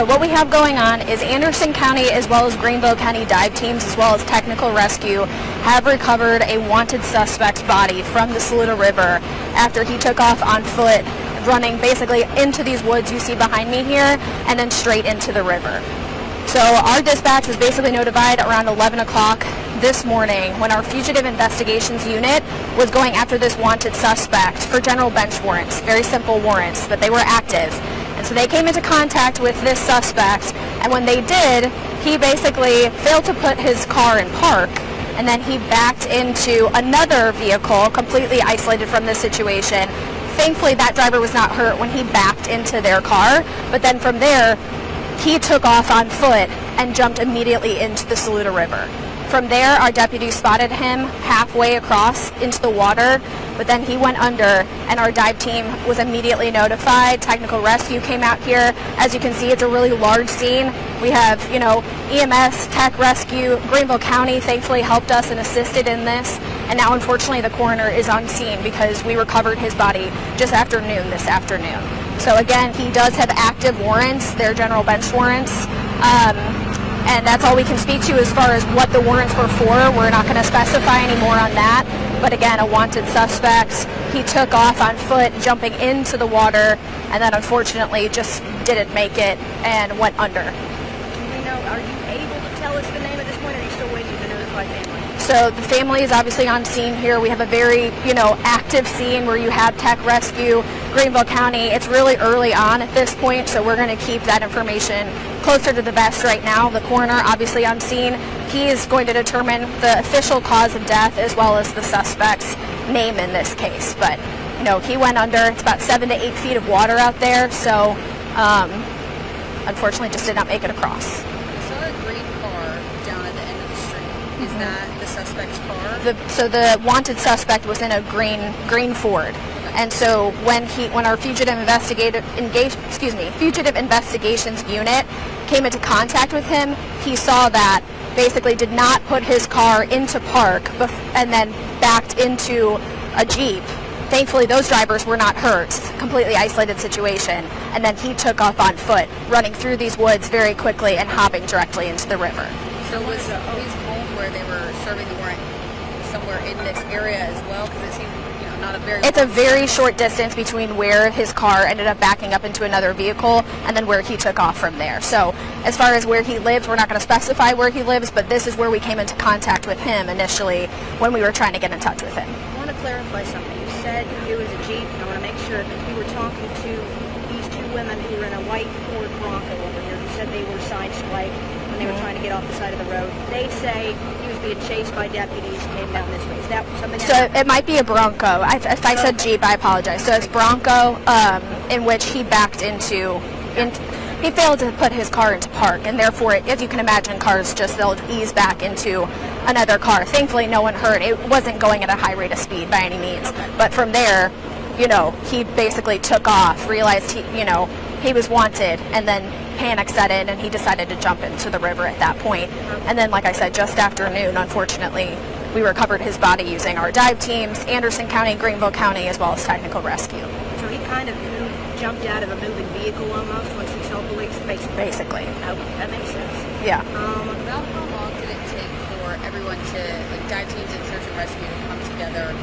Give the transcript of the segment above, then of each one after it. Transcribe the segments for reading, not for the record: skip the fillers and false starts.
What we have going on is Anderson County as well as Greenville County dive teams as well as technical rescue have recovered a wanted suspect's body from the Saluda River after he took off on foot, running basically into these woods you see behind me here and then straight into the river. So our dispatch was basically notified around 11 o'clock this morning when our fugitive investigations unit was going after this wanted suspect for general bench warrants, very simple warrants, but they were active. And so they came into contact with this suspect, and when they did, he basically failed to put his car in park, and then he backed into another vehicle completely isolated from this situation. Thankfully, that driver was not hurt when he backed into their car, but then from there, he took off on foot and jumped immediately into the Saluda River. From there, our deputies spotted him halfway across into the water, but then he went under, and our dive team was immediately notified. Technical rescue came out here. As you can see, it's a really large scene. We have, EMS, Tech Rescue, Greenville County thankfully helped us and assisted in this, and now unfortunately the coroner is on scene because we recovered his body just after noon this afternoon. So again, he does have active warrants. They're general bench warrants. And that's all we can speak to as far as what the warrants were for. We're not going to specify any more on that. But again, a wanted suspect. He took off on foot, jumping into the water, and then unfortunately just didn't make it and went under. Are you able to tell us the name at this point, or are you still waiting to notify family? So the family is obviously on scene here. We have a very, active scene where you have Tech Rescue, Greenville County. It's really early on at this point, so we're going to keep that information closer to the vest right now. The coroner obviously on scene. He is going to determine the official cause of death as well as the suspect's name in this case. But, he went under. It's about 7 to 8 feet of water out there, so unfortunately just did not make it across. I saw a green car down at the end of the street. Is that the suspect's car? So the wanted suspect was in a green Ford. And so when our fugitive investigations unit came into contact with him, he saw that, basically did not put his car into park and then backed into a Jeep. Thankfully, those drivers were not hurt. Completely isolated situation. And then he took off on foot, running through these woods very quickly and hopping directly into the river. So was his home where they were serving the warrant somewhere in this area as well? Because it seemed not a very... It's a very short distance between where his car ended up backing up into another vehicle and then where he took off from there. So as far as where he lives, we're not going to specify where he lives, but this is where we came into contact with him initially when we were trying to get in touch with him. I want to clarify something. You said it was a Jeep, and I want to make sure, because we were talking to these two women who were in a white Ford Bronco over here who said they were sideswiped when they were trying to get off the side of the road. They say he was being chased by deputies, came down this way. Is that something? So it might be a Bronco. If I said Jeep, I apologize. So it's Bronco, in which he backed into. He failed to put his car into park, and therefore, as you can imagine, cars they'll ease back into another car. Thankfully, no one hurt. It wasn't going at a high rate of speed by any means. But from there, he basically took off, realized he was wanted, and then panic set in, and he decided to jump into the river at that point. And then, like I said, just after noon, unfortunately, we recovered his body using our dive teams, Anderson County, Greenville County, as well as technical rescue. So he kind of jumped out of a moving vehicle almost once he saw police, basically. Okay, that makes sense. Yeah. About how long did it take for everyone dive teams and search and rescue to come together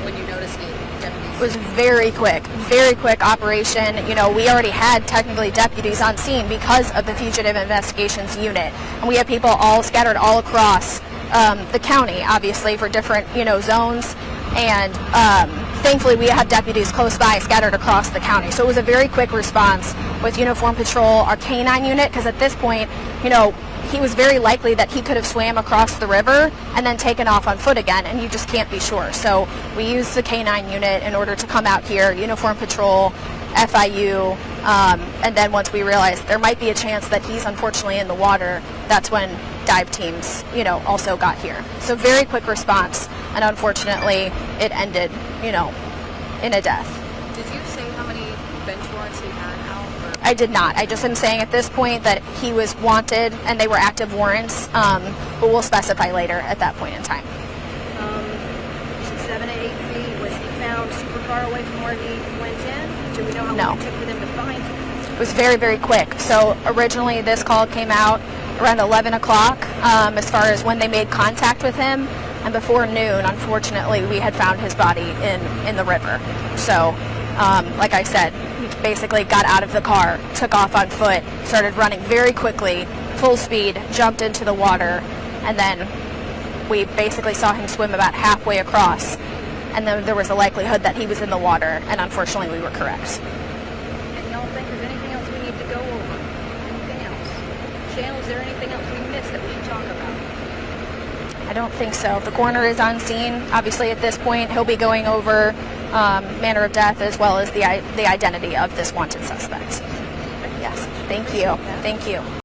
when you noticed deputies? It was very quick operation. We already had technically deputies on scene because of the fugitive investigations unit, and we have people all scattered all across the county, obviously for different zones, and thankfully we have deputies close by scattered across the county. So it was a very quick response with Uniform Patrol, our K-9 unit, because at this point, he was very likely that he could have swam across the river and then taken off on foot again, and you just can't be sure. So we used the K-9 unit in order to come out here, Uniform Patrol, FIU, and then once we realized there might be a chance that he's unfortunately in the water, that's when dive teams, also got here. So very quick response, and unfortunately it ended, in a death. Did you say how many bench warrants he had out? I did not. I just am saying at this point that he was wanted and they were active warrants, but we'll specify later at that point in time. 7 to 8 feet. Was he found super far away from where he went in? Do we know how long it took for them to find him? was very, very quick. So originally this call came out around 11 o'clock as far as when they made contact with him, and before noon, unfortunately, we had found his body in the river. So like I said, he basically got out of the car, took off on foot, started running very quickly, full speed, jumped into the water, and then we basically saw him swim about halfway across, and then there was a likelihood that he was in the water, and unfortunately we were correct. And y'all think there's anything else we need to go over? Anything else? Shale, is there anything else we missed that we should talk about? I don't think so. The coroner is on scene. Obviously at this point he'll be going over manner of death as well as the identity of this wanted suspect. Yes, thank you. Thank you.